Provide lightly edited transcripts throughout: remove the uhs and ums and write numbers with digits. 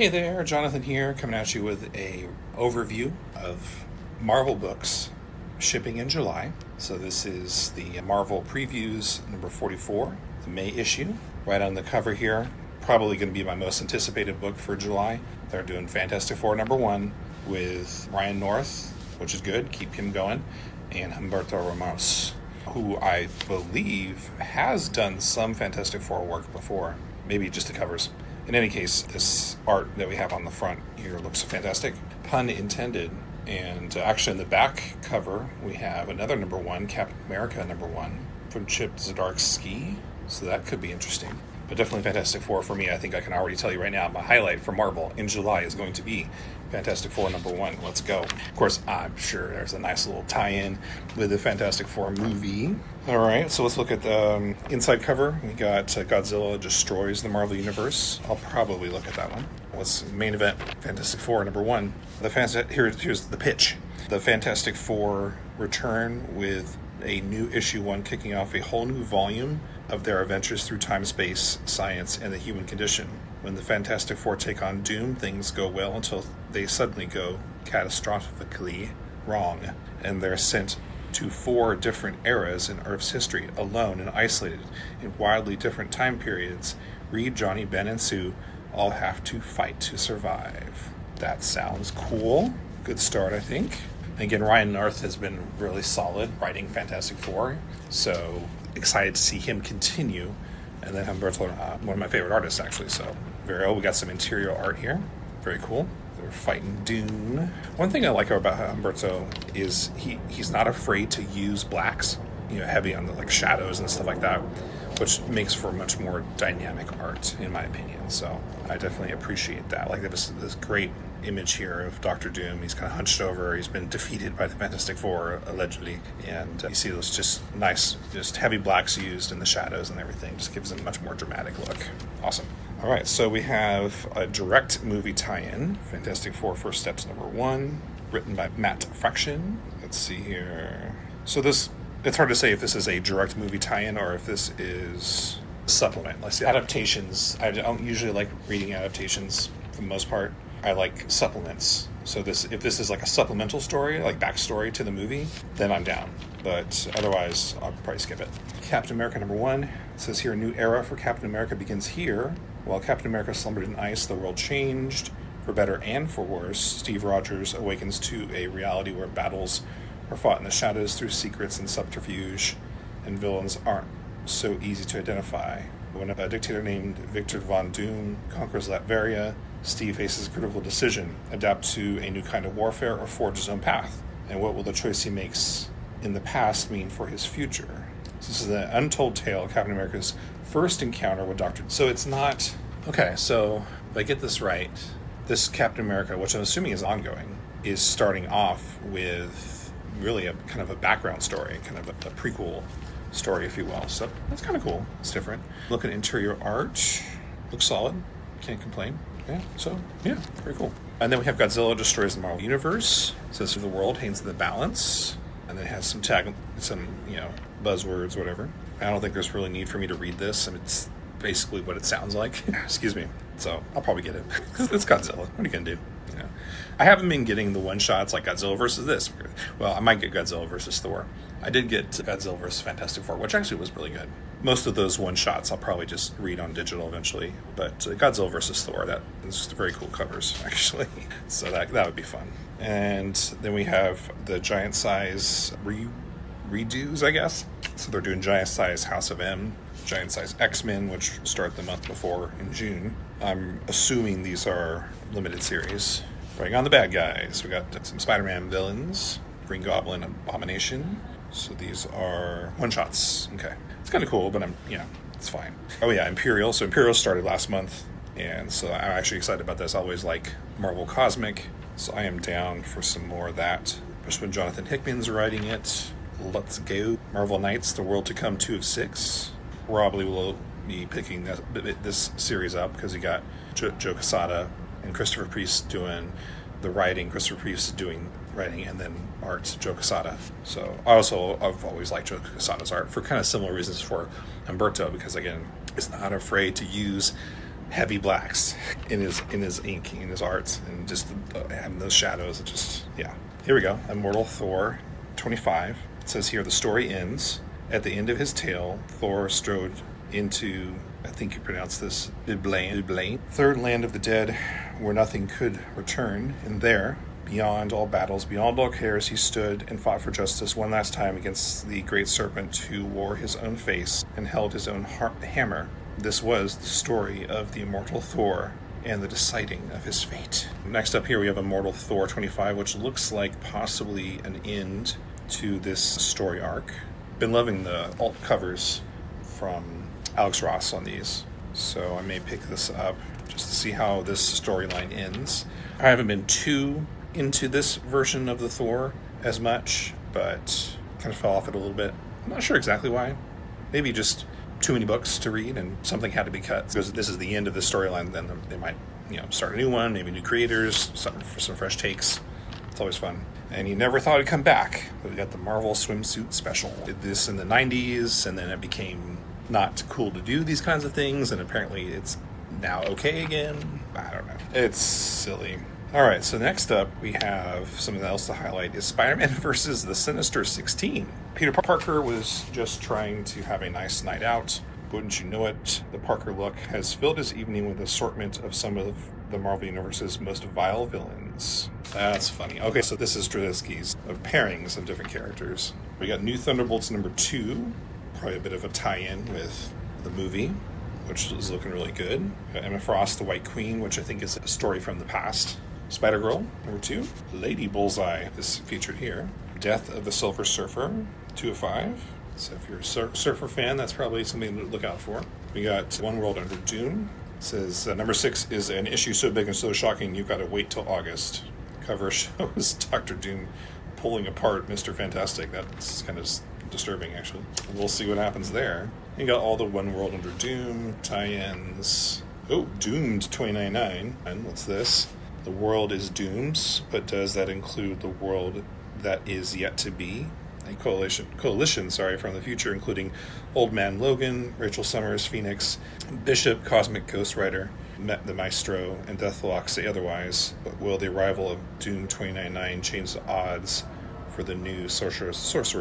Hey there, Jonathan here, coming at you with a overview of Marvel books shipping in July. So this is the Marvel Previews number 44, the May issue. Right on the cover here, probably going to be my most anticipated book for July. They're doing Fantastic Four number 1 with Ryan North, which is good, keep him going, and Humberto Ramos, who I believe has done some Fantastic Four work before, maybe just the covers. In any case, this art that we have on the front here looks fantastic. Pun intended. And actually in the back cover, we have another number 1, Captain America number 1, from Chip Zdarsky. So that could be interesting. But definitely Fantastic Four for me. I think I can already tell you right now, my highlight for Marvel in July is going to be Fantastic Four number 1. Let's go. Of course, I'm sure there's a nice little tie-in with the Fantastic Four movie. All right, so let's look at the inside cover. We got Godzilla Destroys the Marvel Universe. I'll probably look at that one. What's the main event? Fantastic Four number 1. Here's the pitch. The Fantastic Four return with a new issue 1 kicking off a whole new volume of their adventures through time, space, science, and the human condition. When the Fantastic Four take on Doom, things go well until they suddenly go catastrophically wrong, and they're sent to 4 different eras in Earth's history, alone and isolated in wildly different time periods. Reed, Johnny, Ben, and Sue all have to fight to survive. That sounds cool. Good start, I think. Again, Ryan North has been really solid writing Fantastic Four, so excited to see him continue. And then Humberto, one of my favorite artists, actually. So very well. We got some interior art here. Very cool. They're fighting Dune. One thing I like about Humberto is he's not afraid to use blacks, heavy on the shadows and stuff like that, which makes for much more dynamic art, in my opinion. So I definitely appreciate that. Like this great image here of Doctor Doom. He's kind of hunched over. He's been defeated by the Fantastic Four, allegedly. And you see those just nice, just heavy blacks used in the shadows and everything. Just gives him a much more dramatic look. Awesome. All right, so we have a direct movie tie-in. Fantastic Four First Steps number 1, written by Matt Fraction. Let's see here. So it's hard to say if this is a direct movie tie-in or if this is a supplement. Let's see, adaptations. I don't usually like reading adaptations for the most part. I like supplements. So if this is like a supplemental story, like backstory to the movie, then I'm down. But otherwise, I'll probably skip it. Captain America number 1. It says here, a new era for Captain America begins here. While Captain America slumbered in ice, the world changed, for better and for worse. Steve Rogers awakens to a reality where battles are fought in the shadows through secrets and subterfuge, and villains aren't so easy to identify. When a dictator named Victor Von Doom conquers Latveria, Steve faces a critical decision: adapt to a new kind of warfare or forge his own path. And what will the choice he makes in the past mean for his future? So this is the untold tale of Captain America's first encounter with Dr. So it's not... Okay, so if I get this right, this Captain America, which I'm assuming is ongoing, is starting off with really a kind of a background story, kind of a prequel story, if you will. So that's kind of cool. It's different. Look at interior art. Looks solid. Can't complain. Yeah, very cool. And then we have Godzilla Destroys the Marvel Universe. It says the world hangs in the balance. And then it has some buzzwords, whatever. I don't think there's really need for me to read this. I mean, it's basically what it sounds like. Excuse me. So I'll probably get it. It's Godzilla. What are you going to do? I haven't been getting the one-shots like Godzilla versus this. Well, I might get Godzilla versus Thor. I did get Godzilla versus Fantastic Four, which actually was really good. Most of those one-shots I'll probably just read on digital eventually. But Godzilla versus Thor, that is just very cool covers, actually. So that would be fun. And then we have the giant size redos, I guess. So they're doing giant size House of M, giant size X-Men, which start the month before in June. I'm assuming these are limited series. Bring on the bad guys. We got some Spider-Man villains, Green Goblin, Abomination. So these are one-shots. Okay. It's kind of cool, but it's fine. Oh yeah, Imperial. So Imperial started last month, and so I'm actually excited about this. I always like Marvel Cosmic, so I am down for some more of that. Especially when Jonathan Hickman's writing it. Let's go. Marvel Knights, The World to Come 2 of 6. Probably will be picking this series up because you got Joe Quesada and Christopher Priest doing the writing. Christopher Priest doing writing, and then art, Joe Quesada. So I've always liked Joe Quesada's art for kind of similar reasons for Humberto, because again, he's not afraid to use heavy blacks in his ink, in his arts, and just having those shadows. It just, yeah. Here we go. Immortal Thor 25. It says here, the story ends. At the end of his tale, Thor strode into, I think you pronounce this, Iblain, third land of the dead, where nothing could return. And there, beyond all battles, beyond all cares, he stood and fought for justice one last time against the great serpent who wore his own face and held his own hammer. This was the story of the immortal Thor and the deciding of his fate. Next up here we have Immortal Thor 25, which looks like possibly an end to this story arc. Been loving the alt covers from Alex Ross on these, so I may pick this up just to see how this storyline ends. I haven't been too into this version of the Thor as much, but kind of fell off it a little bit. I'm not sure exactly why. Maybe just too many books to read and something had to be cut. Because this is the end of the storyline, then they might, start a new one, maybe new creators, something for some fresh takes. It's always fun. And you never thought it'd come back. But we got the Marvel Swimsuit Special. Did this in the 90s, and then it became not cool to do these kinds of things, and apparently it's now okay again. I don't know. It's silly. All right, so next up we have something else to highlight is Spider-Man versus the Sinister 16. Peter Parker was just trying to have a nice night out. Wouldn't you know it, the Parker look has filled his evening with an assortment of some of the Marvel Universe's most vile villains. That's funny. Okay, so this is Straczynski's pairings of different characters. We got New Thunderbolts number 2, probably a bit of a tie-in with the movie, which is looking really good. We got Emma Frost, the White Queen, which I think is a story from the past. Spider-Girl, number 2. Lady Bullseye is featured here. Death of the Silver Surfer, 2 of 5. So if you're a surfer fan, that's probably something to look out for. We got One World Under Doom. It says number 6 is an issue so big and so shocking you gotta wait till August. Cover shows Dr. Doom pulling apart Mr. Fantastic. That's kind of disturbing, actually. We'll see what happens there. You got all the One World Under Doom tie-ins. Oh, Doomed 2099. And what's this? The world is Doom's, but does that include the world that is yet to be? A coalition from the future, including Old Man Logan, Rachel Summers, Phoenix, Bishop, Cosmic Ghost Rider, the Maestro, and Deathlock say otherwise. But will the arrival of Doom 2099 change the odds for the new Sorcerer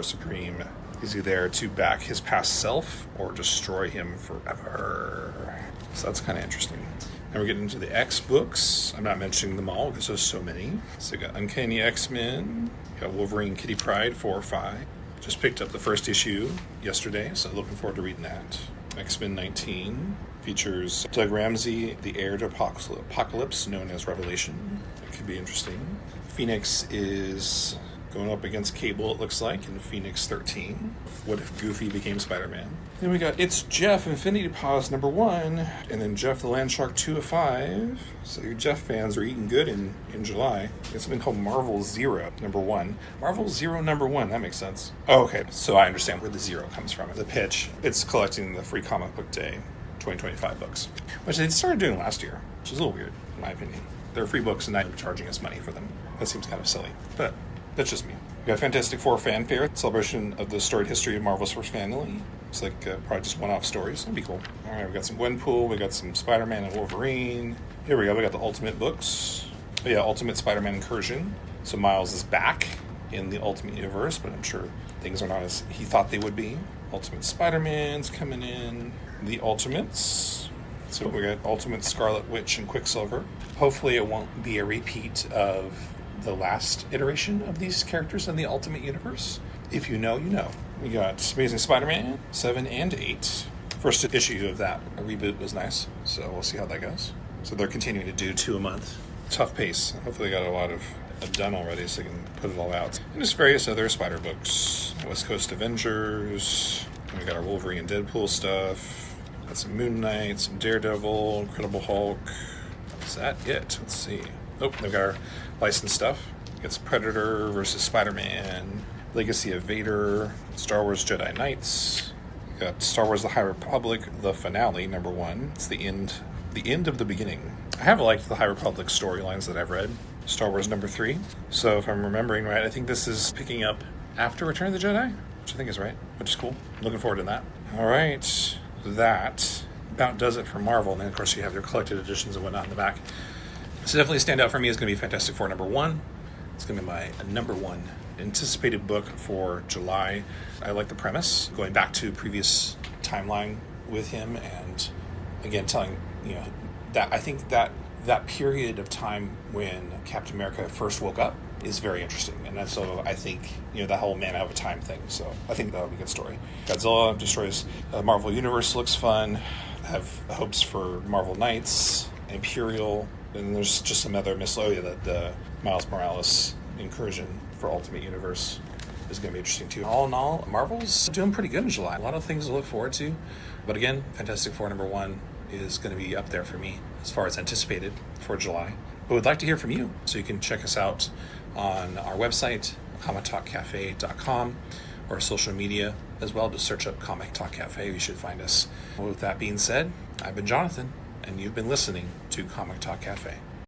Supreme? Is he there to back his past self or destroy him forever? So that's kind of interesting. Now we're getting into the X books. I'm not mentioning them all because there's so many. So we got Uncanny X-Men, we got Wolverine Kitty Pryde 4 or 5. Just picked up the first issue yesterday, so looking forward to reading that. X-Men 19 features Doug Ramsey, the heir to Apocalypse, known as Revelation. That could be interesting. Phoenix is going up against Cable, it looks like, in Phoenix 13. What if Goofy became Spider-Man? Then we got It's Jeff Infinity Paws number 1, and then Jeff the Landshark 2 of 5. So your Jeff fans are eating good in July. It's something called Marvel Zero number 1. Marvel Zero number 1, that makes sense. Oh, okay, so I understand where the zero comes from. The pitch, it's collecting the Free Comic Book Day 2025 books, which they started doing last year, which is a little weird, in my opinion. They're free books and now you're charging us money for them. That seems kind of silly, but that's just me. We got Fantastic Four Fanfare, celebration of the storied history of Marvel's first family. It's like probably just one-off stories. That'd be cool. All right, we got some Gwenpool. We got some Spider-Man and Wolverine. Here we go. We got the Ultimate books. Oh, yeah, Ultimate Spider-Man Incursion. So Miles is back in the Ultimate Universe, but I'm sure things are not as he thought they would be. Ultimate Spider-Man's coming in. The Ultimates. So we got Ultimate Scarlet Witch and Quicksilver. Hopefully it won't be a repeat of the last iteration of these characters in the Ultimate Universe. If you know, you know. We got Amazing Spider-Man 7 and 8. First issue of that reboot was nice, so we'll see how that goes. So they're continuing to do 2 a month. Tough pace. Hopefully they got a lot of done already so they can put it all out. And just various other Spider books. West Coast Avengers. And we got our Wolverine and Deadpool stuff. Got some Moon Knight, some Daredevil, Incredible Hulk. Is that it? Let's see. Oh, they've got our licensed stuff. It's Predator versus Spider-Man, Legacy of Vader, Star Wars Jedi Knights. We got Star Wars The High Republic, the finale, number 1. It's the end of the beginning. I have liked the High Republic storylines that I've read. Star Wars number 3. So if I'm remembering right, I think this is picking up after Return of the Jedi, which I think is right, which is cool. I'm looking forward to that. All right, that about does it for Marvel. And then, of course, you have their collected editions and whatnot in the back. So definitely a standout for me is going to be Fantastic Four #1. It's going to be my #1 anticipated book for July. I like the premise, going back to previous timeline with him, and again telling, that I think that period of time when Captain America first woke up is very interesting, and so I think that whole man out of time thing. So I think that'll be a good story. Godzilla destroys Marvel Universe, looks fun. I have hopes for Marvel Knights, Imperial, and there's just some other the Miles Morales incursion for Ultimate Universe is going to be interesting too. All in all, Marvel's doing pretty good in July. A lot of things to look forward to, but again, Fantastic Four #1 is going to be up there for me as far as anticipated for July. But we'd like to hear from you, so you can check us out on our website, comictalkcafe.com, or social media as well. Just search up Comic Talk Cafe. You should find us. With that being said, I've been Jonathan, and you've been listening to Comic Talk Cafe.